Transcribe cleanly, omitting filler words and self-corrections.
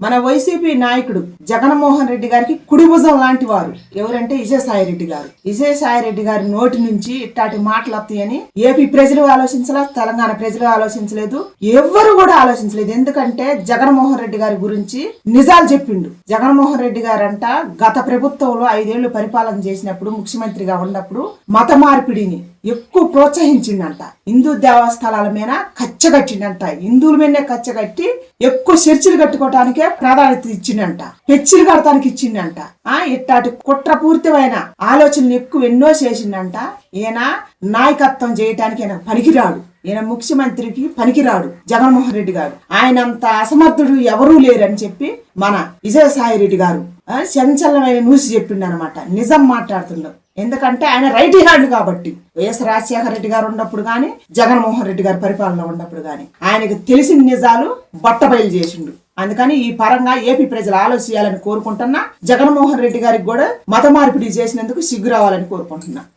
మన వైసీపీ నాయకుడు జగన్మోహన్ రెడ్డి గారికి కుడిభుజం లాంటి వారు ఎవరంటే విజయసాయిరెడ్డి గారు. విజయసాయిరెడ్డి గారి నోటి నుంచి ఇట్లాంటి మాటలు వస్తాయని ఏపీ ప్రజలు ఆలోచించలేదు, తెలంగాణ ప్రజలు ఆలోచించలేదు, ఎవ్వరు కూడా ఆలోచించలేదు. ఎందుకంటే జగన్మోహన్ రెడ్డి గారి గురించి నిజాలు చెప్పిండు. జగన్మోహన్ రెడ్డి గారంట గత ప్రభుత్వంలో 5 ఏళ్లు పరిపాలన చేసినప్పుడు ముఖ్యమంత్రిగా ఉన్నప్పుడు మత మార్పిడిని ఎక్కువ ప్రోత్సహించిండంట. హిందూ దేవస్థానాల మీద కచ్చగట్టిండంట. హిందువుల మీదనే కచ్చగట్టి ఎక్కువ చర్చిలు కట్టుకోవటానికే ప్రాధాన్యత ఇచ్చిండంట, పెచ్చిలు కడటానికి ఇచ్చిండంట. ఇట్లాంటి కుట్రపూరితమైన ఆలోచనలు ఎక్కువ ఎన్నో చేసిండంట. ఈయన నాయకత్వం చేయటానికి ఈయన పనికిరాడు. ఈయన ముఖ్యమంత్రికి పనికిరాడు జగన్మోహన్ రెడ్డి గారు. ఆయనంత అసమర్థుడు ఎవరూ లేరని చెప్పి మన విజయసాయిరెడ్డి గారు సంచలనమైన న్యూస్ చెప్పిండు అనమాట. నిజం మాట్లాడుతున్నాడు. ఎందుకంటే ఆయన రైట్ హ్యాండ్ కాబట్టి. వైఎస్ రాజశేఖర రెడ్డి గారు ఉన్నప్పుడు గాని, జగన్మోహన్ రెడ్డి గారి పరిపాలన ఉన్నప్పుడు గాని ఆయనకు తెలిసిన నిజాలు బట్టబయలు చేసిండు. అందుకని ఈ పరంగా ఏపీ ప్రజలు ఆలోచించాలని కోరుకుంటున్నా. జగన్మోహన్ రెడ్డి గారికి కూడా మత మార్పిడి చేసినందుకు సిగ్గు రావాలని కోరుకుంటున్నా.